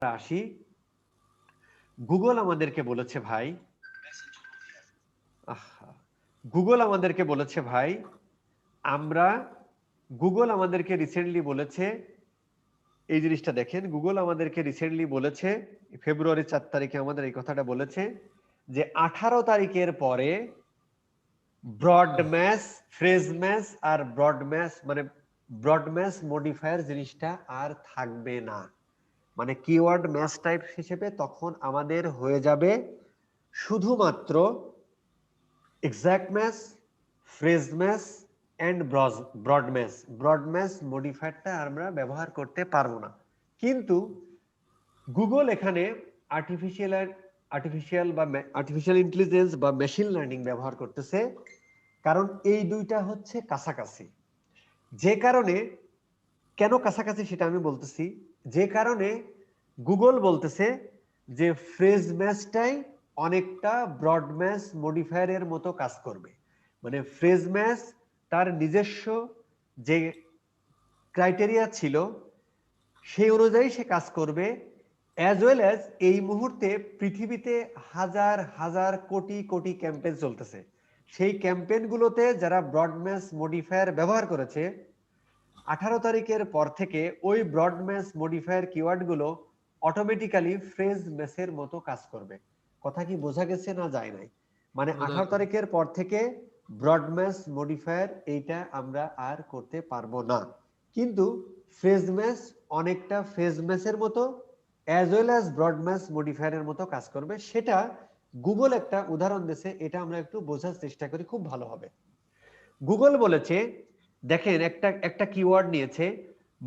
আসি, গুগল আমাদেরকে বলেছে ভাই, গুগল আমাদেরকে বলেছে ভাই, আমরা গুগল আমাদেরকে রিসেন্টলি বলেছে, এই জিনিসটা দেখেন, গুগল আমাদেরকে রিসেন্টলি বলেছে, ফেব্রুয়ারি 4 তারিখে আমাদের এই কথাটা বলেছে যে 18 তারিখের পরে ব্রড ম্যাশ, ফ্রেজ ম্যাশ আর ব্রড ম্যাশ মানে ব্রড ম্যাশ মডিফায়ার জিনিসটা আর থাকবে না। মানে কিওয়ার্ড ম্যাচ টাইপ হিসেবে তখন আমাদের হয়ে যাবে শুধুমাত্র exact match, phrase match and broad match. Broad match মডিফায়ারটা আমরা ব্যবহার করতে পারবো না। কিন্তু গুগল এখানে আর্টিফিশিয়াল ইন্টেলিজেন্স বা মেশিন লার্নিং ব্যবহার করতেছে, কারণ এই দুইটা হচ্ছে কাছাকাছি। যে কারণে, কেন কাছাকাছি সেটা আমি বলতেছি, যে কারণে গুগল বলতেছে যে ফ্রেজ ম্যাচটাই অনেকটা ব্রড ম্যাচ মডিফায়ারের মতো কাজ করবে। মানে ফ্রেজ ম্যাচ তার নিজস্ব যে ক্রাইটেরিয়া ছিল সেই অনুযায়ী সে কাজ করবে, অ্যাজ ওয়েল অ্যাজ এই মুহূর্তে পৃথিবীতে হাজার হাজার কোটি কোটি ক্যাম্পেইন চলতেছে। সেই ক্যাম্পেইনগুলোতে যারা ব্রড ম্যাচ মডিফায়ার ব্যবহার করেছে, 18 তারিখের পর থেকে ওই ব্রড ম্যাচ মডিফায়ার কিওয়ার্ডগুলো অটোমেটিক্যালি ফ্রেজ ম্যাচের মতো কাজ করবে। কথা কি বোঝা গেছে না যায় নাই? মানে 18 তারিখের পর থেকে ব্রড ম্যাচ মডিফায়ার এইটা আমরা আর করতে পারবো না। কিন্তু ফ্রেজ ম্যাচ অনেকটা ফ্রেজ ম্যাচের মতো as well as broad match মডিফায়ারের মতো কাজ করবে। সেটা গুগল একটা উদাহরণ দিয়েছে, এটা আমরা একটু বোঝার চেষ্টা করি, খুব ভালো হবে। গুগল বলেছে, দেখেন একটা কিওয়ার্ড নিয়েছে,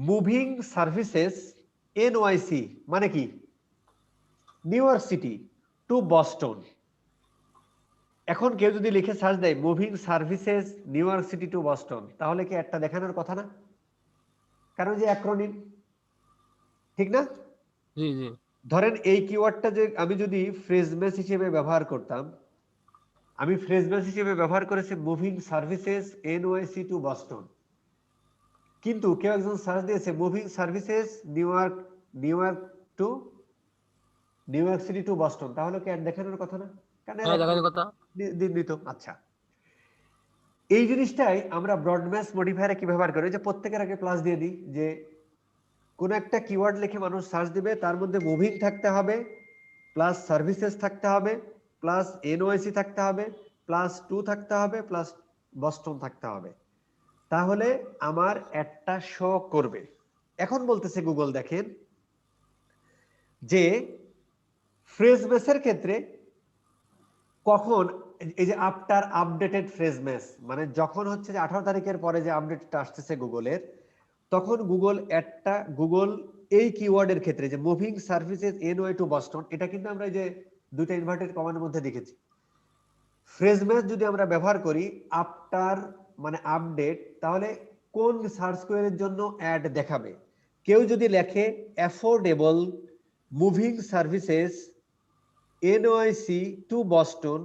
মুভিং সার্ভিসেস এনওয়াইসি, মানে কি New York City to Boston. এখন কেউ যদি লিখে সার্চ দেয় moving services New York City to Boston, তাহলে কি একটা দেখানোর কথা না? কারণ যে অ্যাক্রোনিম, ঠিক না? জি জি। ধরেন এই কিওয়ার্ডটা যে আমি যদি ফ্রেজ ম্যাচ হিসেবে ব্যবহার করতাম, আমি ফ্রেজ ম্যাচ হিসেবে ব্যবহার করেছি moving services NYC to Boston, কিন্তু কেউ একজন সার্চ দিয়েছে moving services New York to New York City to Boston, তাহলে কি অ্যাড দেখানোর কথা না? কারণ হ্যাঁ, দেখানোর কথা। দিত। আচ্ছা, এই জিনিসটাই আমরা ব্রড ম্যাচ মডিফায়ারে কি ব্যবহার করি, যে প্রত্যেকের আগে প্লাস দিয়ে দিই, যে কোন একটা কিওয়ার্ড লিখে মানুষ সার্চ দিবে, তার মধ্যে মুভিং থাকতে হবে, প্লাস সার্ভিসেস থাকতে হবে, প্লাস এনওআইসি থাকতে হবে, প্লাস টু থাকতে হবে, প্লাস বস্টন থাকতে হবে, তাহলে আমার একটা শো করবে। এখন বলতেছে গুগল, দেখেন যে ফ্রেজ ম্যাচের ক্ষেত্রে কখন এই যে আফটার আপডেটেড ফ্রেজ ম্যাচ, মানে যখন হচ্ছে যে 18 তারিখের পরে যে আপডেটটা আসতেছে গুগলের, তখন গুগল এই কিওয়ার্ডের ক্ষেত্রে যে moving services NY to Boston, এটা কিন্তু আমরা এই যে দুইটা ইনভার্টেড কমার মধ্যে দেখেছি। ফ্রেজ ম্যাচ যদি আমরা ব্যবহার করি আফটার মানে আপডেট, তাহলে কোন সার্চ কোয়েরির জন্য অ্যাড দেখাবে? কেউ যদি লেখে affordable moving services NYC to Boston,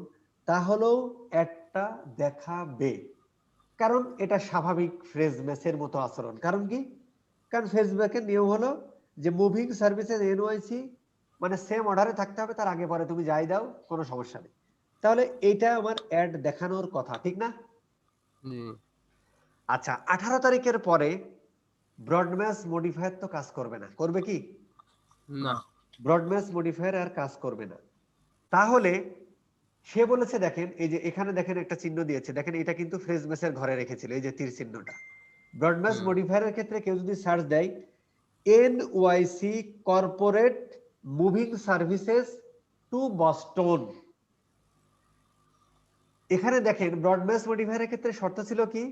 তাহলেও একটা দেখাবে, কারণ এটা স্বাভাবিক ফ্রেজ ম্যাচের মতো আচরণ। কারণ কি? কারণ ফেসবুকের নিয়ম হলো যে মুভিং সার্ভিসেস এনওআইসি মানে সেম অর্ডারে থাকতে হবে, তার আগে পরে তুমি যাই দাও কোনো সমস্যা নেই। তাহলে এটা আমার অ্যাড দেখানোর কথা, ঠিক না? জি। আচ্ছা, 18 তারিখের পরে ব্রড ম্যাচ মডিফায়ার তো কাজ করবে না, করবে কি? না। ব্রড ম্যাচ মডিফায়ার আর কাজ করবে না। তাহলে সে বলেছে, দেখেন এই যে এখানে দেখেন একটা চিহ্ন দিয়েছে, দেখেন এটা কিন্তু ফ্রেজ ম্যাচের ঘরে রেখেছিল, এই যে তীর চিহ্নটা। ব্রড ম্যাচ মডিফায়ারের ক্ষেত্রে কেউ যদি সার্চ দেয় NYC corporate moving services to Boston, এখানে দেখেন ব্রড ম্যাচ মডিফায়ারের ক্ষেত্রে শর্ত ছিল কি,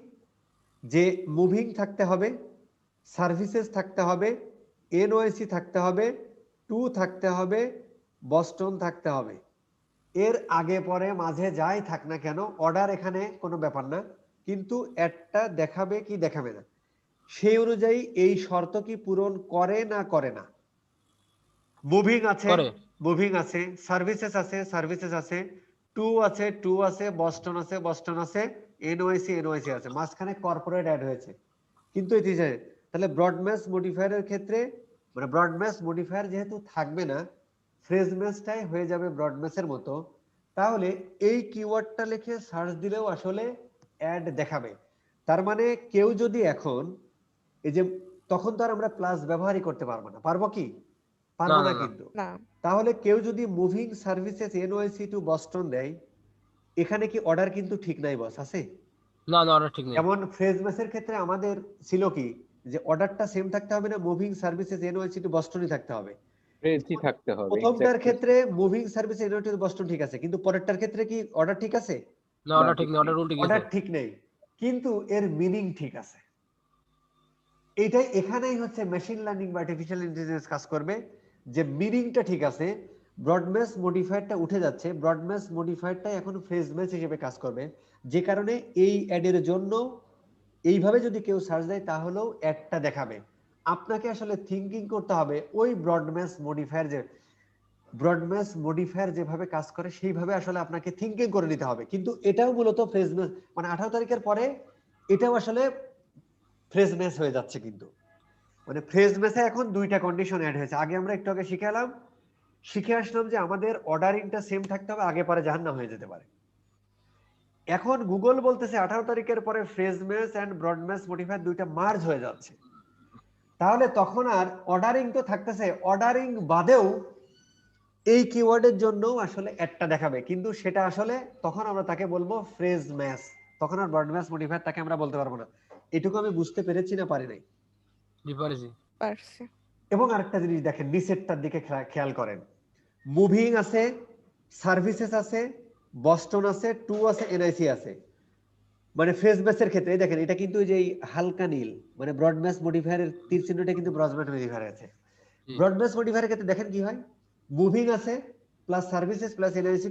যে মুভিং থাকতে হবে, সার্ভিসেস থাকতে হবে, এনওআইসি থাকতে হবে, টু থাকতে হবে, বস্টন থাকতে হবে। এর আগে পরে মাঝে যাই থাক না কেন, অর্ডার এখানে কোনো ব্যাপার না, কিন্তু একটা দেখাবে কি দেখাবে না, সেই অনুযায়ী এই শর্ত কি পূরণ করে না করে না? মুভিং আছে, করে। মুভিং আছে, সার্ভিসেস আছে, সার্ভিসেস আছে, টু আছে, টু আছে, বস্টন আছে, বস্টন আছে, এনওআইসি, এনওআইসি আছে, মাঝখানে কর্পোরেট অ্যাড হয়েছে। কিন্তু তাহলে ব্রড ম্যাচ মডিফায়ারের ক্ষেত্রে মানে ব্রডমেস মডিফায়ার যেহেতু থাকবে না, ফ্রেজ ম্যাচটাই হয়ে যাবে ব্রডমেসের মতো, তাহলে এই কিওয়ার্ডটা লিখে সার্চ দিলেও আসলে অ্যাড দেখাবে। তার মানে কেউ যদি এখন এই যে, তখন তো আর আমরা প্লাস ব্যবহারই করতে পারবো না, পারবো কি? পারবো না কিন্তু। না তাহলে কেউ যদি moving services NYC to Boston দেয়, এখানে কি অর্ডার কিন্তু ঠিক নাই বস, আছে? না না ওটা ঠিক নেই। যেমন ফ্রেজ ম্যাচের ক্ষেত্রে আমাদের ছিল কি, যে অর্ডারটা সেম থাকতে হবে না, মুভিং সার্ভিসেস এনওয়াইসি টু বস্টনই থাকতে হবে। ফ্রেজই থাকতে হবে প্রথমটার exactly। ক্ষেত্রে moving service NYC to Boston ঠিক আছে, কিন্তু পরেরটার ক্ষেত্রে কি অর্ডার ঠিক আছে? না ওটা ঠিক নেই, ওটা উল্টে অর্ডার গেছে। ঠিক নেই, কিন্তু এর মিনিং ঠিক আছে। এইটাই এখানেই হচ্ছে মেশিন লার্নিং বা আর্টিফিশিয়াল ইন্টেলিজেন্স কাজ করবে, যে মিনিংটা ঠিক আছে, ব্রডমেস মডিফায়ারটা উঠে যাচ্ছে, ব্রডমেস মডিফায়ারটা এখন ফ্রেজ ম্যাচ হিসেবে কাজ করবে, যে কারণে এই অ্যাডের জন্য এইভাবে যদি কেউ সার্চ দেয় তাহলেও অ্যাডটা দেখাবে। আপনাকে আসলে থিঙ্কিং করতে হবে, ওই ব্রডমেস মডিফায়ার যেভাবে কাজ করে সেইভাবে আসলে আপনাকে থিঙ্কিং করে নিতে হবে। কিন্তু এটাও মূলত ফ্রেজ ম্যাচ, মানে 18 তারিখের পরে এটাও আসলে ফ্রেজ ম্যাচ হয়ে যাচ্ছে। কিন্তু মানে ফ্রেজ ম্যাচে এখন দুইটা কন্ডিশন অ্যাড হয়েছে। আগে আমরা একটু আগে শিখে আসলাম যে আমাদের অর্ডারিংটা সেম থাকতে হবে, আগে পরে জাহান্নাম হয়ে যেতে পারে। এখন গুগল বলতেছে 18 তারিখের পরে phrase match and broad match modifier দুইটা মার্জ হয়ে যাচ্ছে। তাহলে তখন আর অর্ডারিং তো থাকতেছে, অর্ডারিং বাদেও এই কিওয়ার্ডের জন্য আসলে একটা দেখাবে, কিন্তু সেটা আসলে তখন আমরা তাকে বলবো ফ্রেজ ম্যাচ, তখন আর ব্রড ম্যাচ মডিফায়ার তাকে আমরা বলতে পারবো না। এটুকু আমি বুঝতে পেরেছি না পারি নাই? ডিফারেন্সি। পারছি। এবং আরেকটা জিনিস দেখেন, নিচেরটার দিকে খেয়াল করেন, মুভিং আছে, সার্ভিসেস আছে, বস্টন আছে, টু আছে, এনআইসি আছে। মানে ফ্রেজ ম্যাচের ক্ষেত্রে দেখেন এটা কিন্তু ওই যে হালকা নীল, মানে ব্রড ম্যাচ মডিফায়ারের তীর চিহ্নটা কিন্তু ব্রড ম্যাচ মডিফায়ার আছে। ব্রড ম্যাচ মডিফায়ারের ক্ষেত্রে দেখেন কি হয়, মুভিং আছে plus services plus NYC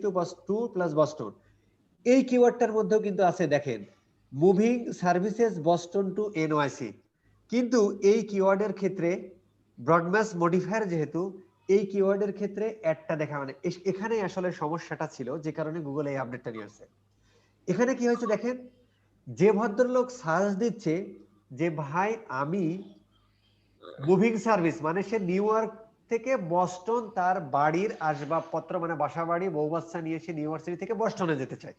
to plus Boston. এই কিওয়ার্ডটার মধ্যেও কিন্তু আছে, দেখেন moving services Boston to NYC. কিন্তু এই কিওয়ার্ডের ক্ষেত্রে ব্রডম্যাচ মডিফায়ার যেহেতু, এই কিওয়ার্ডের ক্ষেত্রে অ্যাডটা দেখা, মানে এখানে আসলে সমস্যাটা ছিল, যে কারণে গুগল এই আপডেটটা নিয়ে আসছে। এখানে কি হয়েছে দেখেন, যে ভদ্রলোক সার্চ দিচ্ছে যে ভাই আমি মুভিং সার্ভিস, মানে সে নিউ ইয়র্ক থেকে বস্টন তার বাড়ির আসবাবপত্র মানে বাসা বাড়ি বউ বাচ্চা নিয়ে সে নিউ ইয়র্ক সিটি থেকে বস্টনে যেতে চায়,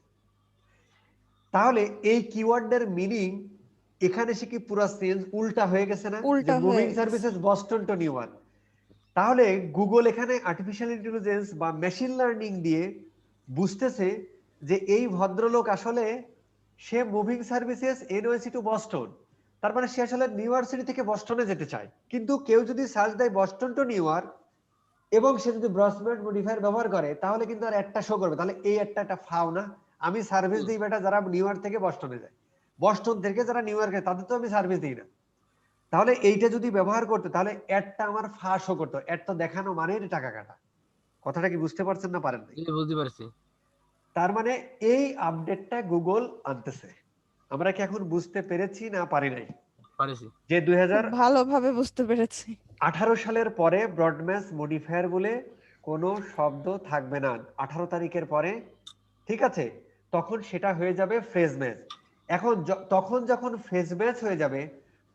তাহলে এই কিওয়ার্ডের মিনিং এখানে সে কি পুরো চেঞ্জ উল্টা হয়ে গেছে না, যে উল্টা হয়ে মুভিং গেছে। Services Boston two New York. তাহলে গুগল এখানে আর্টিফিশিয়াল ইন্টেলিজেন্স বা মেশিন লার্নিং দিয়ে বুঝতেছে যে এই ভদ্রলোক আসলে সে মুভিং সার্ভিসেস এনওএসি টু বস্টন, তার মানে সে আসলে নিউ ইয়র্ক সিটি থেকে বস্টনে যেতে চায়। কিন্তু কেউ যদি সার্চ দেয় বস্টন টু নিউ ইয়র্ক এবং সে যদি ব্রডম্যাচ মডিফায়ার ব্যবহার করে, তাহলে কিন্তু আর একটা শো করবে, তাহলে এই একটা ফাও না, আমি সার্ভিস দিই বেটা যারা নিউ ইয়র্ক থেকে বস্টনে যায়, বস্টন থেকে যারা নিউ ইয়র্কে তাদের তো আমি সার্ভিস দিই না। তাহলে এইটা যদি ব্যবহার করতে, তাহলে অ্যাডটা আমার ফাঁস করতো, অ্যাড তো দেখানো মানে টাকা কাটা। কথাটা কি বুঝতে পারছেন না পারেন? বুঝতে পারছি। তার মানে এই আপডেটটা গুগল আনতেছে। আমরা কি এখন বুঝতে পেরেছি না পারি নাই? পারেছি। যে খুব ভালোভাবে বুঝতে পেরেছি। 2018 সালের পরে ব্রডম্যাচ মডিফায়ার বলে কোনো শব্দ থাকবে না 18 তারিখের পরে, ঠিক আছে? তখন সেটা হয়ে যাবে ফ্রেজ ম্যাচ। এখন তখন যখন ফ্রেজ ম্যাচ হয়ে যাবে,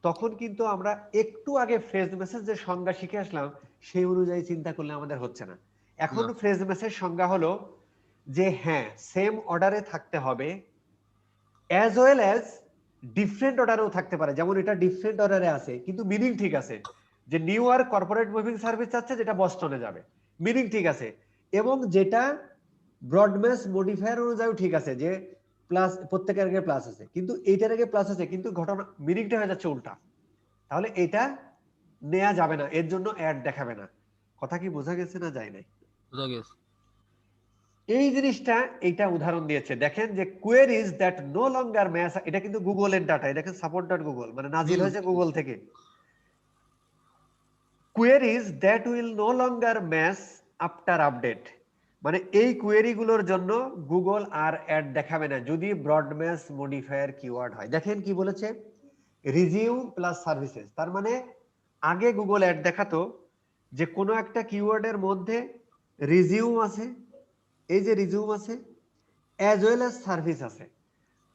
তখন কিন্তু আমরা একটু আগে ফ্রেজ ম্যাচের যে সংজ্ঞা শিখে আসলাম সেই অনুযায়ী চিন্তা করলে আমাদের হচ্ছে না। এখন না। ফ্রেজ ম্যাচের সংজ্ঞা হলো যে হ্যাঁ সেম অর্ডারে থাকতে হবে, অ্যাজ ওয়েল অ্যাজ ডিফারেন্ট অর্ডারেও থাকতে পারে। যেমন এটা ডিফারেন্ট অর্ডারে আছে কিন্তু মিনিং ঠিক আছে, যে new York corporate moving service চাচ্ছে যেটা বস্টনে যাবে, মিনিং ঠিক আছে। এবং যেটা ব্রডম্যাচ মডিফায়ার অনুযায়ী ঠিক আছে, যে প্লাস প্রত্যেকের আগে প্লাস আছে, কিন্তু এইটার আগে প্লাস আছে, কিন্তু ঘটনা মিনিংটা হয়ে যাচ্ছে উল্টা, তাহলে এটা নেওয়া যাবে না, এর জন্য অ্যাড দেখাবে না। কথা কি বোঝা গেছে না যায় নাই? বুঝা গেছে। এই জিনিসটা এইটা উদাহরণ দিয়েছে, দেখেন যে queries that no longer match, এটা কিন্তু গুগলের ডাটা, দেখেন support.google মানে নাজিল হয়েছে গুগল থেকে। Queries that will no longer match after update, মানে এই কোয়েরি গুলোর জন্য গুগল আর অ্যাড দেখাবে না যদি ব্রডম্যাচ মডিফায়ার কিওয়ার্ড হয়। দেখেন কি বলেছে, রিজিউম প্লাস সার্ভিসেস, তার মানে আগে গুগল অ্যাড দেখাতো যে কোনো একটা কিওয়ার্ডের মধ্যে রিজিউম আছে, এই যে রিজিউম আছে, অ্যাজ ওয়েল অ্যাজ সার্ভিস আছে,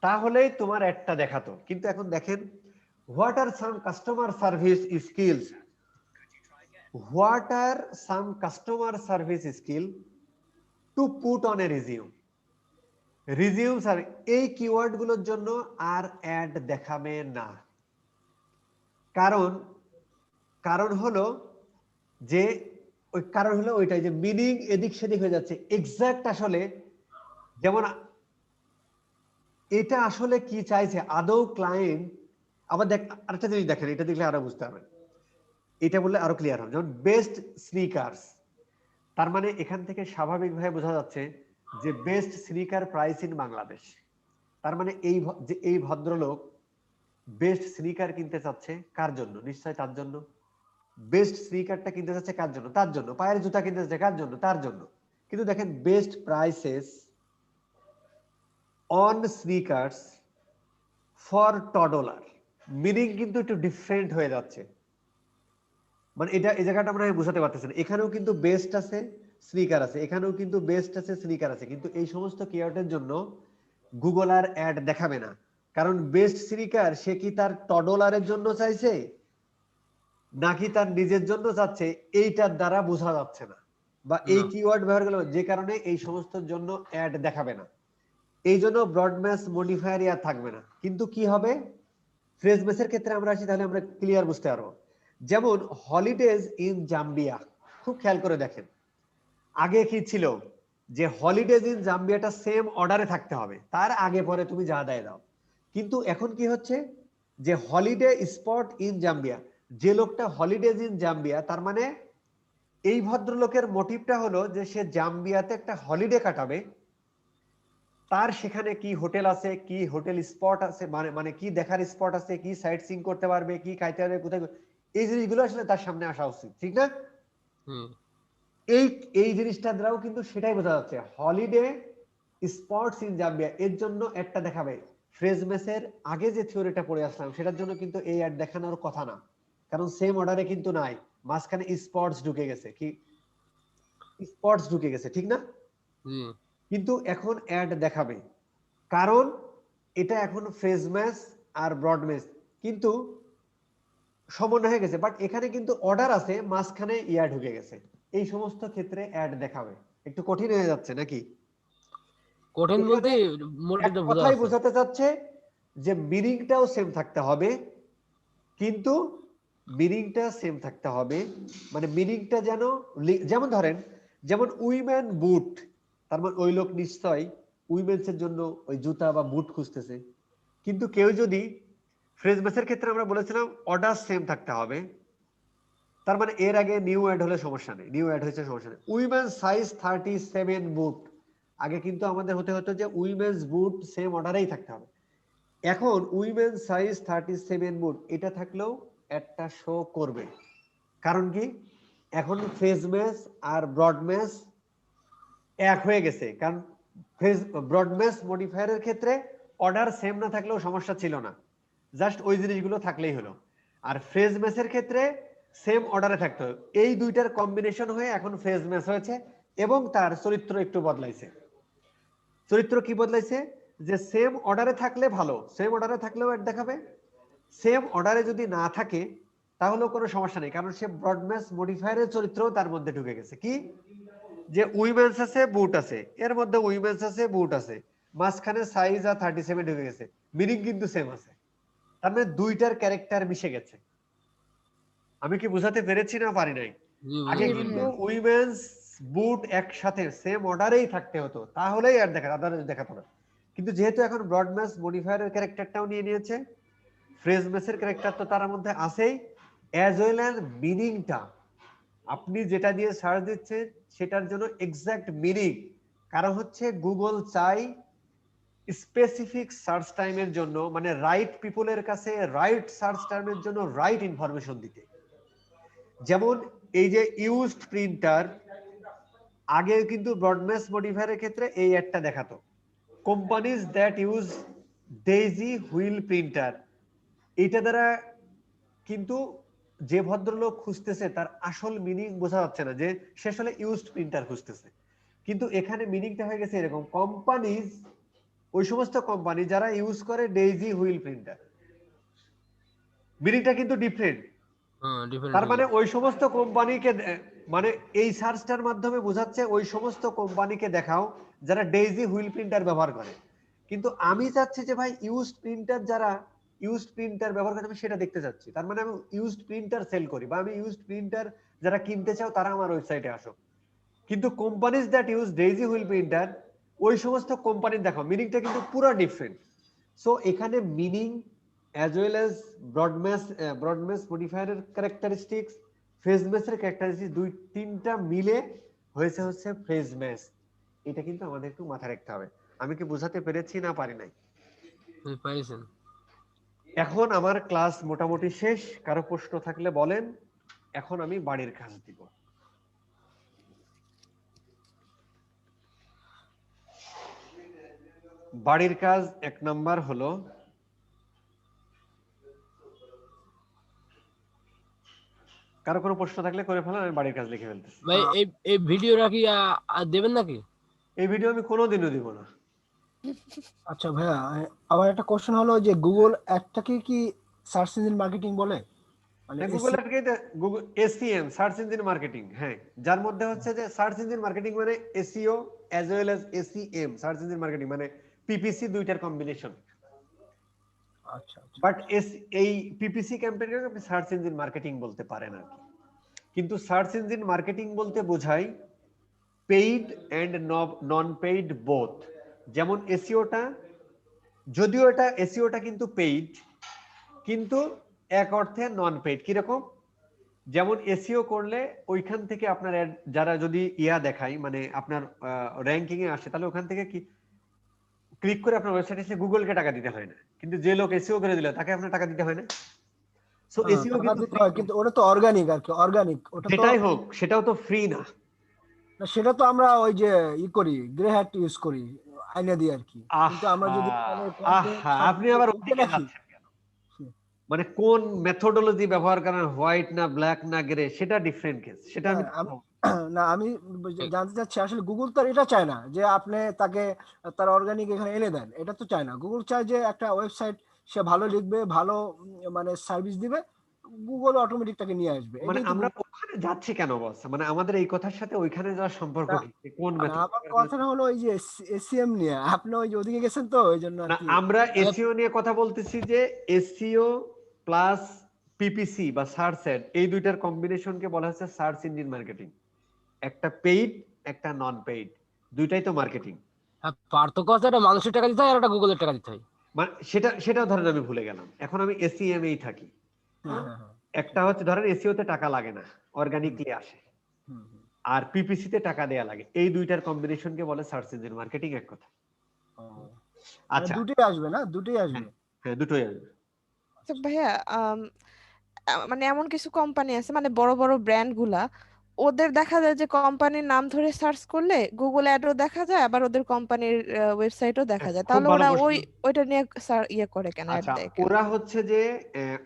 তাহলেই তোমার অ্যাডটা দেখাতো। কিন্তু এখন দেখেন, what are some customer service skills what are some customer service skill to put on a resume. Resume sir এই কিওয়ার্ড গুলোর জন্য আর অ্যাড দেখাবে না। কারণ কারণ হলো যে ওই কারণ হলো ওইটাই যে মিনিং এদিক সেদিক হয়ে যাচ্ছে। এক্সাক্ট আসলে যেমন এটা আসলে কি চাইছে আদৌ ক্লায়েন্ট। আবার দেখ আরেকটা জিনিস দেখেন, এটা দেখলে আরো বুঝতে পারবেন, এটা বললে আরো ক্লিয়ার হবে। যেমন বেস্ট স্নিকার্স, তার মানে এখান থেকে স্বাভাবিকভাবে বোঝা যাচ্ছে যে best sneaker price in Bangladesh. তার মানে এই ভদ্রলোক বেস্ট স্নিকার কিনতে চাচ্ছে কার জন্য? নিশ্চয় তার জন্য। বেস্ট স্নিকারটা কিনতে চাচ্ছে কার জন্য? তার জন্য। পায়ের জুতা কিনতে চাচ্ছে কার জন্য? তার জন্য। কিন্তু দেখেন best prices on sneakers for toddler, meaning কিন্তু একটু ডিফারেন্ট হয়ে যাচ্ছে। মানে এটা এই জায়গাটা আমরা বুঝাতে পারতেছি না। এখানেও কিন্তু বেস্ট আছে, স্নিকার আছে, এখানেও কিন্তু বেস্ট আছে, স্নিকার আছে, কিন্তু এই সমস্ত কিওয়ার্ডের জন্য গুগল আর অ্যাড দেখাবে না। কারণ বেস্ট স্নিকার সে কি তার টডলারের জন্য চাইছে নাকি তার নিজের জন্য চাচ্ছে, এইটার দ্বারা বোঝা যাচ্ছে না। বা এই কিওয়ার্ড ব্যবহার করলে যে কারণে এই সমস্ত জন্য অ্যাড দেখাবে না। এই জন্য ব্রডম্যাশ মডিফায়ার আর থাকবে না। কিন্তু কি হবে ফ্রেজ বেসের ক্ষেত্রে আমরা আসি, তাহলে আমরা ক্লিয়ার বুঝতে পারবো। যেমন হলিডেজ ইন জাম্বিয়া, খুব খেয়াল করে দেখেন আগে কি ছিল যে হলিডেজ ইন জাম্বিয়াটা সেম অর্ডারে থাকতে হবে, তার আগে পরে তুমি যা দেয় দাও। কিন্তু এখন কি হচ্ছে যে হলিডে স্পট ইন জাম্বিয়া, যে লোকটা হলিডেজ ইন জাম্বিয়া তার মানে এই ভদ্রলোকের মোটিভটা হলো যে সে জাম্বিয়াতে একটা হলিডে কাটাবে, তার সেখানে কি হোটেল আছে, কি হোটেল স্পট আছে, মানে মানে কি দেখার স্পট আছে, কি সাইট সিইং করতে পারবে, কি খাইতে পারবে, কোথায়, এই জিনিসগুলো আসলে তার সামনে আসা উচিত, ঠিক না? এই এই জিনিসটার দ্বারাও কিন্তু সেটাই বোঝা যাচ্ছে হলিডে স্পটস ইন জাম্বিয়া, এর জন্য একটা দেখাবে। ফ্রেজ মেসের আগে যে থিওরিটা পড়ে আসলাম সেটার জন্য কিন্তু এই অ্যাড দেখানোর কথা না, কারণ সেম অর্ডারে কিন্তু নাই, মাঝখানে স্পটস ঢুকে গেছে, কি স্পটস ঢুকে গেছে, ঠিক না? কিন্তু এখন অ্যাড দেখাবে, কারণ এটা এখন ফ্রেজ ম্যাচ আর ব্রড ম্যাচ কিন্তু সমন্বয় হয়ে গেছে, বাট এখানে কিন্তু অর্ডার আছে, মাঝখানে ইয়া ঢুকে গেছে। এই সমস্ত ক্ষেত্রে অ্যাড দেখাবে। একটু কঠিন হয়ে যাচ্ছে নাকি? কঠিন বলতে মোটিভটা বোঝা কথাই যাচ্ছে। বোঝাতে চাচ্ছে যে মিনিংটাও সেম থাকতে হবে, কিন্তু মিনিংটা সেম থাকতে হবে, মানে মিনিংটা যেন যেমন ধরেন যেমন উইমেন বুট, তার মানে ওই লোক নিশ্চয় উইমেন্স এর জন্য ওই জুতা বা বুট খুঁজতেছে। কিন্তু কেউ যদি ফ্রেজ বেসের ক্ষেত্রে আমরা বলেছিলাম অর্ডার সেম থাকতে হবে, তার মানে এর আগে নিউ অ্যাড হলে সমস্যা নেই, নিউ অ্যাড হয়েছে সমস্যা নেই। উইমেন সাইজ 37 বুট, আগে কিন্তু আমাদের হতে হতো যে উইমেন্স বুট সেম অর্ডারেই থাকতে হবে। এখন উইমেন সাইজ 37 বুট এটা থাকলেও একটা শো করবে, কারণ কি এখন ফ্রেজ ম্যাচ আর ব্রড ম্যাচ এক হয়ে গেছে। কারণ ফ্রেজ ব্রড ম্যাচ মডিফায়ারের ক্ষেত্রে অর্ডার সেম না থাকলেও সমস্যা ছিল না, জাস্ট ওই জিনিসগুলো থাকলেই হলো। আর ফ্রেজ ম্যাচের ক্ষেত্রে সেম অর্ডারে থাকতে হবে। এই দুইটার কম্বিনেশন হয়ে এখন ফ্রেজ ম্যাচ হয়েছে, এবং তার চরিত্র একটু বদলাইছে। চরিত্র কি বদলাইছে যে সেম অর্ডারে থাকলে ভালো, সেম অর্ডারে থাকলেও অ্যাড দেখাবে, সেম অর্ডারে যদি না থাকে তাহলেও কোনো সমস্যা নেই, কারণ সে ব্রডম্যাচ মডিফায়ারের চরিত্রও তার মধ্যে ঢুকে গেছে। কি যে উইমেন্স আছে বুট আছে, এর মধ্যে উইমেন্স আছে বুট আছে, মাঝখানে সাইজ আর 37 ঢুকে গেছে, মিনিং কিন্তু সেম আছে। তার মানে দুইটার ক্যারেক্টার মিশে গেছে। আমি কি বুঝাতে পেরেছি না পারি নাই? আগে কিন্তু উইমেন্স বুট একসাথে সেম অর্ডারেই থাকতে হতো, তাহলেই আর দেখাতো না। কিন্তু যেহেতু এখন ব্রডম্যাচ মডিফায়ারের ক্যারেক্টারটাও নিয়ে নিয়েছে, ফ্রেজ ম্যাচের ক্যারেক্টার তো তার মধ্যে আছেই, অ্যাজ ওয়েল অ্যাজ মিনিংটা আপনি যেটা দিয়ে সার্চ দিচ্ছেন সেটার জন্য এক্সাক্ট মিনিং। কারণ হচ্ছে গুগল চাই স্পেসিফিক সার্চ টাইমের জন্য, মানে রাইট পিপলের কাছে রাইট সার্চ টাইমের জন্য রাইট ইনফরমেশন দিতে। যেমন এই যে ইউজড প্রিন্টার, আগে কিন্তু ব্রডম্যাচ মডিফায়ারের ক্ষেত্রে এই একটা দেখাতো, companies that use daisy wheel printer. এইটা দ্বারা কিন্তু যে ভদ্রলোক খুঁজতেছে তার আসল মিনিং বোঝা যাচ্ছে না, যে সে আসলে ইউজড প্রিন্টার খুঁজতেছে। কিন্তু এখানে মিনিংটা হয়ে গেছে এরকম, কোম্পানিজ ওই সমস্ত কোম্পানি যারা ইউজ করে ডেইজি হুইল প্রিন্টার, মিনিংটা কিন্তু ডিফারেন্ট। হ্যাঁ ডিফারেন্ট তার হয়ে মানে গেছে। ওই সমস্ত কোম্পানিকে মানে এই সার্চটার মাধ্যমে বোঝাচ্ছে ওই সমস্ত কোম্পানিকে দেখাও যারা ডেইজি হুইল প্রিন্টার ব্যবহার করে। কিন্তু আমি চাচ্ছি যে ভাই ইউজড প্রিন্টার যারা ইউজড প্রিন্টার ব্যবহার করে আমি সেটা দেখতে চাচ্ছি। তার মানে আমি ইউজড প্রিন্টার সেল করি বা আমি ইউজড প্রিন্টার যারা কিনতে চাও তারা আমার ওয়েবসাইটে আসো। কিন্তু companies that use daisy wheel printer ওই সমস্ত কোম্পানি দেখো মিনিংটা কিন্তু পুরো ডিফারেন্ট। সো এখানে meaning as well as broad match মডিফায়ারের ক্যারেক্টারিস্টিক্স ফেজ ম্যাচের ক্যারেক্টারিস্টিক্স দুই তিনটা মিলে হয়েছে হচ্ছে ফেজ ম্যাচ। এটা কিন্তু আমাদের একটু মাথায় রাখতে হবে। আমি কি বোঝাতে পেরেছি না পারি নাই? তুমি পাইছেন। এখন আমার ক্লাস মোটামুটি শেষ, কারো প্রশ্ন থাকলে বলেন। এখন আমি বাড়ির কাজ দিব। বাড়ির কাজ 1 নাম্বার হলো কারো কোনো প্রশ্ন থাকলে করে ফেলেন, আমি বাড়ির কাজ লিখে ফেলতেছি। ভাই এই এই ভিডিওটা কি দেবেন নাকি? এই ভিডিও আমি কোনোদিনও দিব না। আচ্ছা ভাইয়া, আমার একটা কোশ্চেন হলো যে গুগল অ্যাডটাকে কি সার্চ ইঞ্জিন মার্কেটিং বলে? মানে গুগল অ্যাডকে Google SEM search engine marketing, হ্যাঁ, যার মধ্যে হচ্ছে যে সার্চ ইঞ্জিন মার্কেটিং মানে SEO as well as SEM search engine marketing মানে পিপিসি দুইটার কম্বিনেশন। আচ্ছা আচ্ছা বাট এই পিপিসি ক্যাম্পেইনকে আপনি সার্চ ইঞ্জিন মার্কেটিং বলতে পারেন আর কি। কিন্তু সার্চ ইঞ্জিন মার্কেটিং বলতে বোঝায় paid and non paid both. যেমন এসইওটা, যদিও এটা এসইওটা কিন্তু পেইড, কিন্তু এক অর্থে নন পেইড। কিরকম? যেমন এসইও করলে ওইখান থেকে আপনার যারা যদি দেখায় মানে আপনার র্যাঙ্কিং এ আসে, তাহলে ওখান থেকে কি ক্লিক করে আপনার ওয়েবসাইটে এসে গুগলকে টাকা দিতে হয় না, কিন্তু যে লোক এসইও করে দিল তাকে আপনার টাকা দিতে হয় না। সো এসইও টাকা কিন্তু দিতে হয়, কিন্তু ওটা তো অর্গানিক আর কি, অর্গানিক ওটা তো। যেটাই হোক সেটাও তো ফ্রি না। না, সেটা তো আমরা ওই যে করি, গ্রে হ্যাট ইউজ করি আইনা দিয়ে আর কি। কিন্তু আমরা যদি মানে আপনি আবার ওদিকে যাচ্ছেন কেন? মানে কোন মেথোডোলজি ব্যবহার করেন, হোয়াইট না ব্ল্যাক না গ্রে, সেটা ডিফারেন্ট কেস, সেটা আমি না, আমি জানতে চাচ্ছি আসলে গুগল তো আর এটা চায় না যে আপনি তাকে তার অর্গানিক এখানে এনে দেন, এটা তো চায় না। গুগল চায় যে একটা ওয়েবসাইট সে ভালো লিখবে, ভালো মানে সার্ভিস দিবে, গুগল অটোমেটিক তাকে নিয়ে আসবে। মানে এটাই তো আমরা ওখানে যাচ্ছি কেন বস? মানে আমাদের এই কথার সাথে ওইখানে যাওয়ার সম্পর্ক না, কি? কোন মানে মেথড? আমার কথাটা হলো ওই যে এসিএম নিয়ে আপনি ওই যে ওদিকে গেছেন তো ওই জন্য আর না, কি। আমরা এসইও নিয়ে কথা বলতেছি যে এসইও প্লাস পিপিসি বা সার্চ অ্যাড এই দুইটার কম্বিনেশনকে বলা হচ্ছে সার্চ ইঞ্জিন মার্কেটিং। একটা পেইড একটা নন পেইড, দুইটাই তো মার্কেটিং। পার্থক্য আছে, একটা মানুষের টাকা দিতে হয় আর একটা গুগলের টাকা দিতে হয়। মানে সেটাও ধরেন আমি ভুলে গেলাম, এখন আমি এসইএম এই থাকি। হ্যাঁ, হ্যাঁ, হ্যাঁ। একটা হচ্ছে ধরেন এসইও তে টাকা লাগে না, অর্গানিকলি আসে, হুম, হুম। আর পিপিসি তে টাকা দেয়া লাগে। এই দুইটার কম্বিনেশনকে বলে সার্চ ইঞ্জিন মার্কেটিং, এক কথা। ও, আচ্ছা, দুটোই আসবে না, দুটোই আসবে। হ্যাঁ দুটোই আসবে। তো ভাইয়া মানে এমন কিছু কোম্পানি আছে মানে বড় বড় ব্র্যান্ড গুলা, ওদের দেখা যায় যে কোম্পানির নাম ধরে সার্চ করলে গুগল অ্যাডও দেখা যায়, আবার ওদের কোম্পানির ওয়েবসাইটও দেখা যায়। খুব তাহলে ভালো ওরা প্রশ্ন। ওইটা নিয়ে ইয়ে করে কেন, অ্যাড আচ্ছা, দেয় কেন?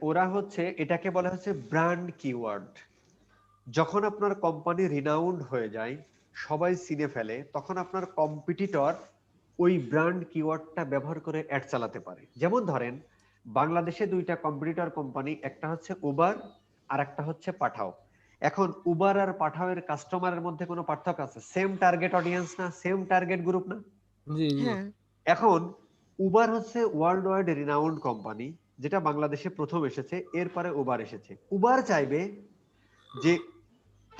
ওরা হচ্ছে এটাকে বলা হচ্ছে ব্র্যান্ড কিওয়ার্ড। যখন আপনার কোম্পানি রিনাউন্ড হয়ে যায়, সবাই চিনে ফেলে, তখন আপনার কম্পিটিটর ওই ব্র্যান্ড কিওয়ার্ডটা ব্যবহার করে অ্যাড চালাতে পারে। যেমন ধরেন বাংলাদেশে দুইটা কম্পিটিটর কোম্পানি, একটা হচ্ছে উবার আর একটা হচ্ছে পাঠাও। এখন উবার আর পাঠাও এর কাস্টমারের মধ্যে কোনো পার্থক্য আছে? সেম টার্গেট অডিয়েন্স না, সেম টার্গেট গ্রুপ না? জি জি। হ্যাঁ। এখন উবার হচ্ছে ওয়ার্ল্ড ওয়াইড রিনাউন্ড কোম্পানি, যেটা বাংলাদেশে প্রথম এসেছে, এরপরে উবার এসেছে। উবার চাইবে যে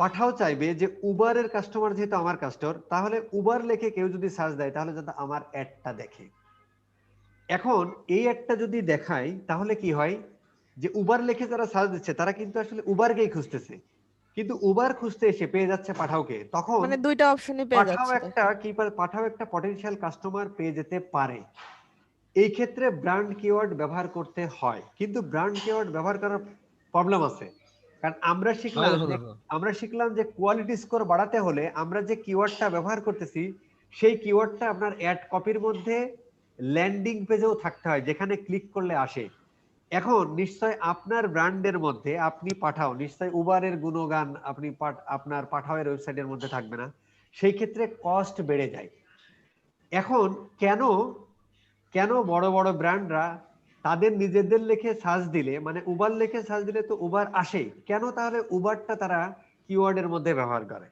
পাঠাও চাইবে যে উবারের কাস্টমার যেহেতু আমার কাস্টমার, তাহলে উবার লেখে কেউ যদি সার্চ দেয় তাহলে যাতে আমার অ্যাডটা দেখে। এখন এই অ্যাডটা যদি দেখায় তাহলে কি হয়, যে উবার লেখে যারা সার্চ দিচ্ছে তারা কিন্তু আসলে উবারকেই খুঁজতেছে, কিন্তু উবার খুঁজতে এসে পেয়ে যাচ্ছে পাঠাওকে। তখন মানে দুইটা অপশনই পেয়ে যাচ্ছে তখন। পাঠাও একটা পটেনশিয়াল কাস্টমার পেয়ে যেতে পারে। এই ক্ষেত্রে ব্র্যান্ড কিওয়ার্ড ব্যবহার করতে হয়, কিন্তু ব্র্যান্ড কিওয়ার্ড ব্যবহার করার প্রবলেম আছে। কারণ আমরা শিখলাম যে কোয়ালিটি স্কোর বাড়াতে হলে আমরা যে কিওয়ার্ডটা ব্যবহার করতেছি সেই কিওয়ার্ডটা আপনার অ্যাড কপির মধ্যে ল্যান্ডিং পেজেও থাকতে হয়, যেখানে ক্লিক করলে আসে। এখন নিশ্চয় আপনার ব্র্যান্ডের মধ্যে আপনি পাঠাও, নিশ্চয় উবারের গুণগান আপনি আপনার পাঠাওয়ের ওয়েবসাইটের মধ্যে থাকবে না, সেই ক্ষেত্রে কস্ট বেড়ে যায়। এখন কেন বড় বড় ব্র্যান্ডরা তাদের নিজেদের লিখে সার্চ দিলে, মানে উবার লিখে সার্চ দিলে তো উবার আসে কেন? তাহলে উবারটা তারা কিওয়ার্ডের মধ্যে ব্যবহার করে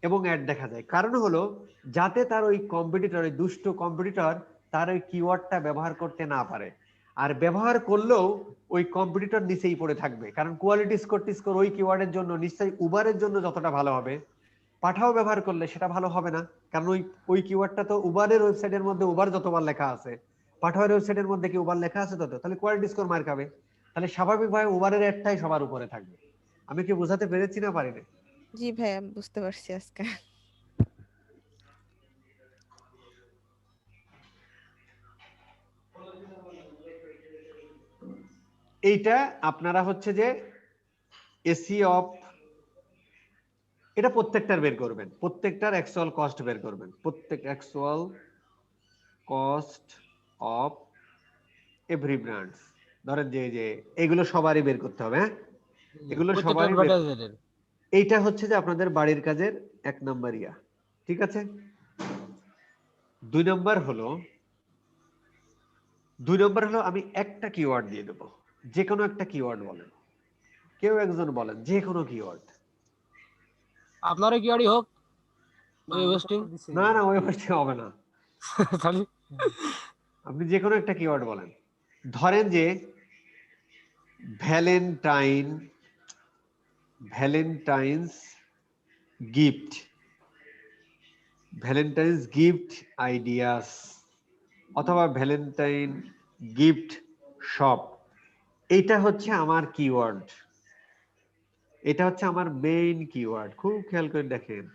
এবং অ্যাড দেখা যায়। কারণ হলো যাতে তার ওই কম্পিটিটর, ওই দুষ্ট কম্পিটিটর তার ওই কিওয়ার্ডটা ব্যবহার করতে না পারে। আর ব্যবহার করলেও ওই কম্পিটিটর নিচেই পড়ে থাকবে, কারণ কোয়ালিটি স্কোর টিস্কোর ওই কিওয়ার্ডের জন্য নিশ্চয়ই উবারের জন্য যতটা ভালো হবে, পাঠাও ব্যবহার করলে সেটা ভালো হবে না। কারণ ওই ওই কিওয়ার্ডটা তো উবারের ওয়েবসাইটের মধ্যে উবার যতবার লেখা আছে, পাঠাওয়ের ওয়েবসাইটের মধ্যে কি উবার লেখা আছে তত, তাহলে কোয়ালিটি স্কোর মার খাবে। তাহলে স্বাভাবিকভাবে উবারের অ্যাডটাই সবার উপরে থাকবে। আমি কি বোঝাতে পেরেছি না পারিনি? জি ভাই, আমি বুঝতে পারছি আজকে। এইটা আপনারা হচ্ছে যে এসি অফ, এটা প্রত্যেকটার বের করবেন, প্রত্যেকটার অ্যাকচুয়াল কস্ট বের করবেন, প্রত্যেক actual cost of every brands. ধরেন যে এগুলো সবারই বের করতে হবে, হ্যাঁ এগুলো প্রত্যেকটা সবারই অ্যাডভার্টাইজারের। এইটা হচ্ছে যে আপনাদের বাড়ির কাজের 1 নাম্বার ইয়া, ঠিক আছে। 2 নাম্বার হলো আমি একটা কিওয়ার্ড দিয়ে দেবো, যে কোনো একটা কিওয়ার্ড বলেন, কেউ একজন বলেন যে কোনো কিওয়ার্ড। আপনারও কি আড়ি হোক না, ওয়েব আমি তো হোস্টিং। দিছি। না না ওই হচ্ছে হবে না, তাহলে আপনি যে কোনো একটা কিওয়ার্ড বলেন। ধরেন যে Valentine's gift, Valentine's gift ideas, অথবা ভ্যালেন্টাইন গিফট শপ। এইটা হচ্ছে আমার কিওয়ার্ড, এটা হচ্ছে আমার মেইন কিওয়ার্ড। খুব খেয়াল করে দেখেন,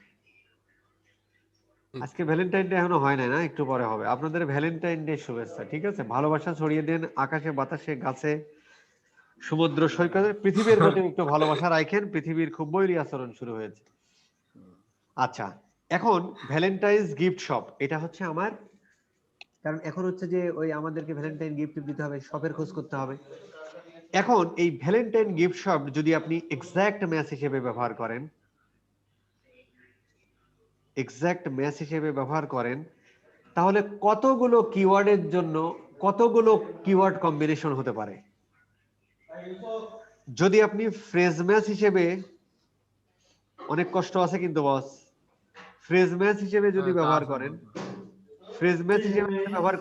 আজকে ভ্যালেন্টাইন ডে এখনো হয় না, একটু পরে হবে। আপনাদের ভ্যালেন্টাইন ডে শুভেচ্ছা, ঠিক আছে। ভালোবাসা ছড়িয়ে দেন আকাশে বাতাসে গাছে সমুদ্র সৈকতে, পৃথিবীর প্রতি একটু ভালোবাসা রাখেন, পৃথিবীর খুব বৈরী আচরণ শুরু হয়েছে। আচ্ছা, এখন ভ্যালেন্টাইন্স গিফট শপ, এটা হচ্ছে আমার, কারণ এখন হচ্ছে যে ওই আমাদেরকে ভ্যালেন্টাইন গিফট দিতে হবে, শপের খোঁজ করতে হবে। এখন এই ভ্যালেন্টাইন গিফট শপ যদি আপনি এক্সাক্ট ম্যাচ হিসেবে ব্যবহার করেন, তাহলে কতগুলো কিওয়ার্ডের জন্য কতগুলো কিওয়ার্ড কম্বিনেশন হতে পারে। যদি আপনি ফ্রেজ ম্যাচ হিসেবে, অনেক কষ্ট আছে কিন্তু বস, ফ্রেজ ম্যাচ হিসেবে যদি ব্যবহার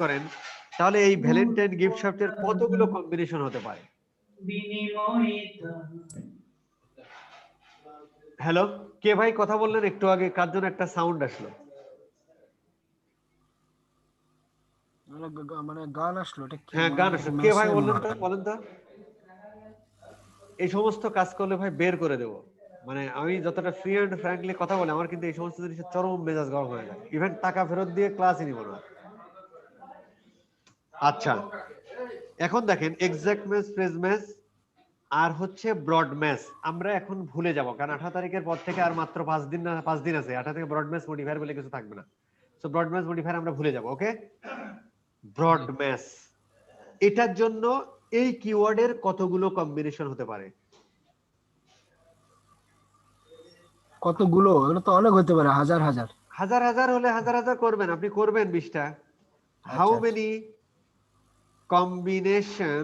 করেন, তাহলে এই ভ্যালেন্টাইন গিফট শপের কতগুলো কম্বিনেশন হতে পারে। হ্যালো, কে ভাই কথা বললেন একটু আগে? কার জন্য একটা সাউন্ড আসলো? মানে গান আসলো, এটা কি? হ্যাঁ গান আসলো, কে ভাই বলেন তো। এই সমস্ত কাজ করলে ভাই বের করে দেবো। মানে আমি যতটা ফ্রি অ্যান্ড ফ্র্যাঙ্কলি কথা বলি, আমার কিন্তু এই সমস্ত জিনিসের চরম মেজাজ গরম হয়ে যায়, ইভেন টাকা ফেরত দিয়ে ক্লাসই নিব না। আচ্ছা, এখন দেখেন এক্সাক্ট ম্যাচ, ফ্রেজ ম্যাচ আর হচ্ছে ব্রড ম্যাচ আমরা এখন ভুলে যাব, কারণ 18 তারিখের পর থেকে আর মাত্র 5 দিন আছে। 18 থেকে ব্রড ম্যাচ মডিফায়ার বলে কিছু থাকবে না। সো ব্রড ম্যাচ মডিফায়ার আমরা ভুলে যাব। ওকে, ব্রড ম্যাচ, এটার জন্য এই কিওয়ার্ডের কতগুলো কম্বিনেশন হতে পারে? কতগুলো? এগুলো তো অনেক হতে পারে, হাজার হাজার। হাজার হাজার হলে হাজার হাজার করবেন, আপনি করবেন 20টা। হাউ আচ্ছা, many combination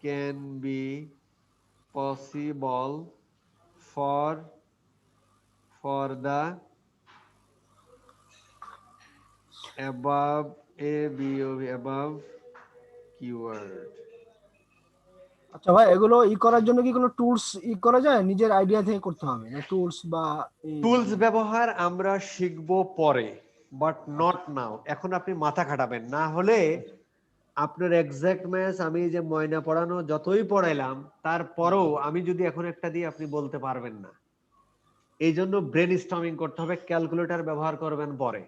can be possible for the above keyword. আচ্ছা ভাই, এগুলো করার জন্য কি কোনো টুলস করা যায়, নিজের আইডিয়া থেকে করতে হবে না? টুলস বা টুলস ব্যবহার আমরা শিখবো পরে, বাট নট নাও। এখন আপনি মাথা খাটাবেন না, হলে আপনার এক্সাক্ট ম্যাচ আমি যে ময়না পড়ানো যতই পড়াইলাম, তারপরেও আমি যদি এখন একটা দিই আপনি বলতে পারবেন না। এই জন্য ব্রেন স্টর্মিং করতে হবে, ক্যালকুলেটর ব্যবহার করবেন পরে।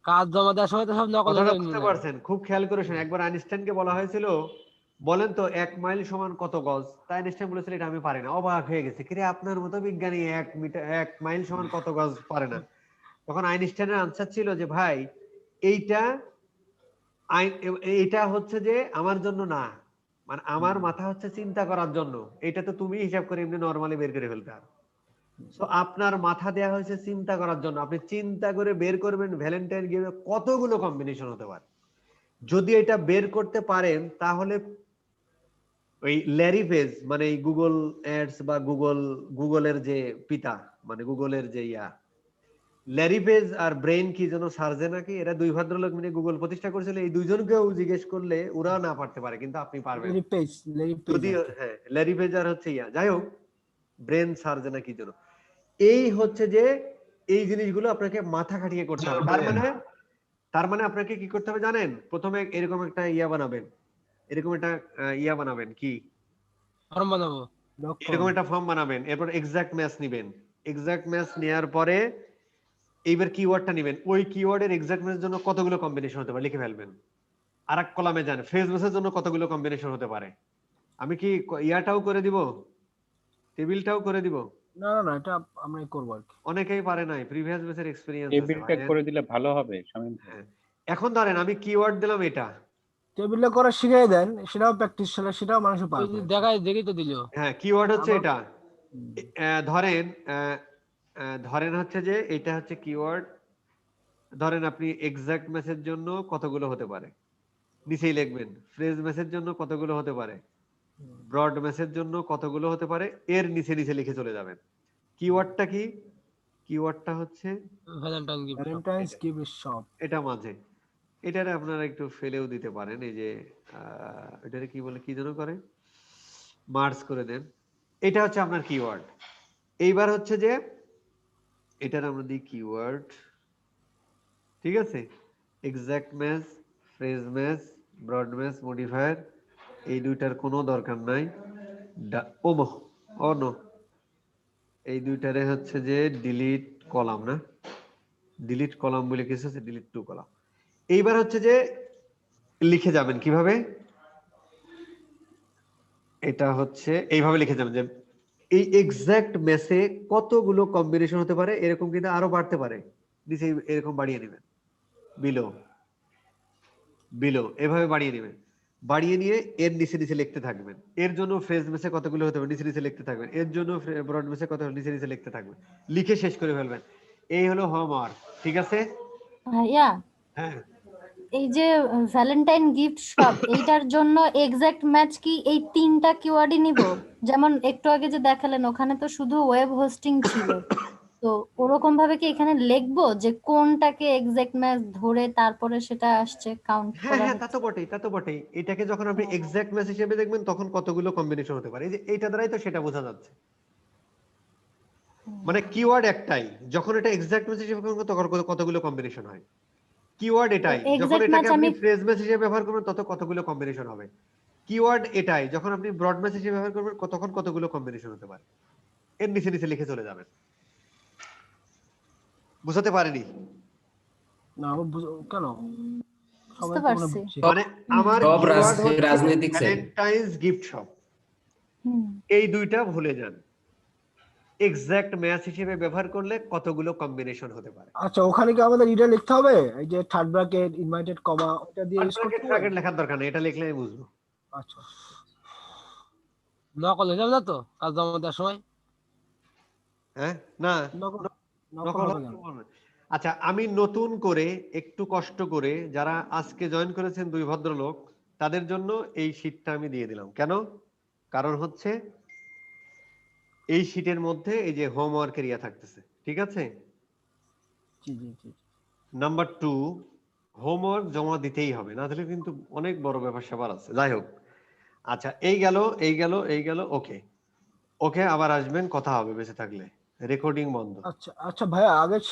কাজ জমা দেওয়ার সময় তো সব নকল কথাটা করে বুঝতে নিলেন। পারছেন? খুব খেয়াল করে শুনুন। একবার আইনস্টাইনকে বলা হয়েছিল, বলেন তো 1 মাইল সমান কত গজ? তাই আইনস্টাইন বলেছিল এটা আমি পারি না। অবাক হয়ে গেছে, কিরে আপনার মতো বিজ্ঞানী 1 মাইল সমান কত গজ পারে না। তখন আইনস্টাইনের আনসার ছিল যে ভাই এইটা হচ্ছে যে আমার জন্য না, মানে আমার মাথা হচ্ছে চিন্তা করার জন্য, এটা তো তুমি হিসাব করে এমনি নরমালি বের করে ফেলতে পারো। সো আপনার মাথা দেয়া হয়েছে চিন্তা করার জন্য, আপনি চিন্তা করে বের করবেন ভ্যালেন্টাইন গিফটে কতগুলো কম্বিনেশন হতে পারে। যদি এটা বের করতে পারেন তাহলে ওই ল্যারি পেজ মানে এই গুগল অ্যাডস বা গুগলের যে পিতা মানে গুগলের যে ল্যারি পেজ আর ব্রেইন কি যেন সার্জে নাকি, এরা দুই ভদ্রলোক মিলে গুগল প্রতিষ্ঠা করেছিল। এই দুইজনকেও জিজ্ঞেস করলে ওরা না পারতে পারে, কিন্তু আপনি পারবেন ল্যারি পেজ যদি। হ্যাঁ, ল্যারি পেজ আর হচ্ছে যাই হোক ব্রেন সার্জে না কি যেন। এই হচ্ছে যে এই জিনিসগুলো আপনাকে মাথা খাটিয়ে করতে হবে। তার মানে আপনাকে কি করতে হবে জানেন? প্রথমে এরকম একটা বানাবেন, এরকম একটা বানাবেন, কি ফর্ম বানাবো। এরকম একটা ফর্ম বানাবেন। এরপর এক্সাক্ট ম্যাচ নিবেন। এক্সাক্ট ম্যাচ নেওয়ার পরে এইবার কিওয়ার্ডটা নেবেন। ওই কিওয়ার্ডের এক্সাক্ট ম্যাচের জন্য কতগুলো কম্বিনেশন হতে পারে লিখে ফেলবেন। আর এক কলামে যান, ফ্রেজ ম্যাচের জন্য কতগুলো কম্বিনেশন হতে পারে। আমি কি ইয়াটাও করে দিব, টেবিলটাও করে দিব? না না না, এটা আমরা করব আর কি। অনেকেই পারে নাই, প্রিভিয়াস বেসের এক্সপেরিয়েন্স আছে টেবিলটা ভাই। করে দিলে ভালো হবে শামীম ভাই। হ্যাঁ, এখন ধরেন আমি কিওয়ার্ড দিলাম এটা। টেবিলে করে শিখিয়ে দেন, সেটাও প্র্যাকটিস হলে সেটাও মানুষ ওই পারবে। যে দেখি তো দিল। হ্যাঁ, কিওয়ার্ড হচ্ছে আমার- এটা। ধরেন ধরেন হচ্ছে যে এটা হচ্ছে কিওয়ার্ড। ধরেন আপনি এক্সাক্ট ম্যাচের জন্য কতগুলো হতে পারে নিচেই লিখবেন। ফ্রেজ ম্যাচের জন্য কতগুলো হতে পারে, ব্রড ম্যাচের জন্য কতগুলো হতে পারে, এর নিচে নিচে লিখে চলে যাবেন। কিওয়ার্ডটা কি? কিওয়ার্ডটা হচ্ছে Valentine gift. Valentine's gift shop. এটা মাঝে। এটারে আপনারা একটু ফেলেও দিতে পারেন। এই যে এটারে কি বলে, কি যেন করে, মার্জ করে দেন। এটা হচ্ছে আপনার কিওয়ার্ড। এইবার হচ্ছে যে এটার আমরা দিই কিওয়ার্ড, ঠিক আছে? Exact match, phrase match, broad match, modifier, এই দুইটার কোনো দরকার নাই। এই দুইটারে হচ্ছে যে ডিলিট কলাম, না ডিলিট কলাম বলে কিছু আছে, ডিলিট টু কলাম। এইবার হচ্ছে যে লিখে যাবেন কিভাবে, এটা হচ্ছে এইভাবে লিখে যাবেন যে এই এক্সাক্ট ম্যাচে কতগুলো কম্বিনেশন হতে পারে, এরকম কিন্তু আরো বাড়তে পারে। নিচে এরকম বাড়িয়ে নেবেন, বিলো এভাবে বাড়িয়ে নেবেন। বাড়িয়ে নিয়ে এর নিচে নিচে লিখতে থাকবেন। এর জন্য ফ্রেজ ম্যাচে কতগুলো হতে পারে নিচে নিচে লিখতে থাকবেন। এর জন্য ব্রড ম্যাচে কত নিচে নিচে লিখতে থাকবেন। লিখে শেষ করে ফেলবেন। এই হলো হোমওয়ার্ক, ঠিক আছে? ভাইয়া, হ্যাঁ, এই যে ভ্যালেন্টাইন গিফট শপ, এইটার জন্য এক্সাক্ট ম্যাচ কি এই 3টা কিওয়ার্ডই নিব? যেমন একটু আগে যে দেখালেন ওখানে তো শুধু ওয়েব হোস্টিং ছিল, তো ওরকম ভাবে কি এখানে লিখবো যে কোনটাকে এক্সাক্ট ম্যাচ ধরে তারপরে সেটা আসছে কাউন্ট হ্যাঁ, করা হ্যাঁ, তা হচ্ছে? তো বটেই, তা তো বটেই। এটাকে যখন আপনি এক্সাক্ট ম্যাচ হিসেবে দেখবেন তখন কতগুলো কম্বিনেশন হতে পারে, এই যে এইটা দ্বারাই তো সেটা বোঝা যাচ্ছে। মানে কিওয়ার্ড একটাই, যখন এটা এক্সাক্ট ম্যাচ হিসেবে করবেন তখন কতগুলো কম্বিনেশন হয়। কিওয়ার্ড এটাই, যখন এক্সাক্ট এটাকে ম্যাচ আপনি আমি ফ্রেজ ম্যাচ হিসেবে ব্যবহার করবেন তত কতগুলো কম্বিনেশন হবে। কিওয়ার্ড এটাই, যখন আপনি ব্রড ম্যাচ হিসেবে ব্যবহার করবেন তখন কতগুলো কম্বিনেশন হতে পারে। এর নিচে নিচে লিখে চলে যাবেন। বুঝতে পারেনি? না কেন সবাই বুঝতে তো মনে পারছি। বুঝছে। মানে আমার সব কিওয়ার্ড হচ্ছে রাজনৈতিক সাইড। ভ্যালেন্টাইনস গিফট শপ, হুম, এই দুইটা ভুলে যান। এক্সাক্ট ম্যাচ হিসেবে ব্যবহার করলে কতগুলো কম্বিনেশন হতে পারে। আচ্ছা, ওখানে কি আমাদের এটা লিখতে হবে, এই যে থার্ড ব্র্যাকেট, ইনভার্টেড কমা, ওটা দিয়ে ইউজ করতে হবে? ব্র্যাকেট লেখার দরকার নেই, এটা লিখলে আমি বুঝবো। আচ্ছা, নকল হয়ে যাবে না তো কাজ জমা দেওয়ার সময়? হ্যাঁ, না নকল নকল হবে হবে কেন? না। আচ্ছা, আমি নতুন করে একটু কষ্ট করে যারা আজকে জয়েন করেছেন দুই ভদ্রলোক, তাদের জন্য এই শীটটা আমি দিয়ে দিলাম। কেন? কারণ হচ্ছে এই শীটের মধ্যে এই যে হোমওয়ার্কের ইয়া থাকতেছে, ঠিক আছে? জি জি জি। নাম্বার 2, হোমওয়ার্ক জমা দিতেই হবে, না দিলে কিন্তু অনেক বড় ব্যাপার স্যাপার আছে। যাই হোক, আচ্ছা, এই গেল। ওকে ওকে, আবার আসবেন, কথা হবে বেঁচে থাকলে। রেকর্ডিং বন্ধ। আচ্ছা আচ্ছা ভাইয়া, আগের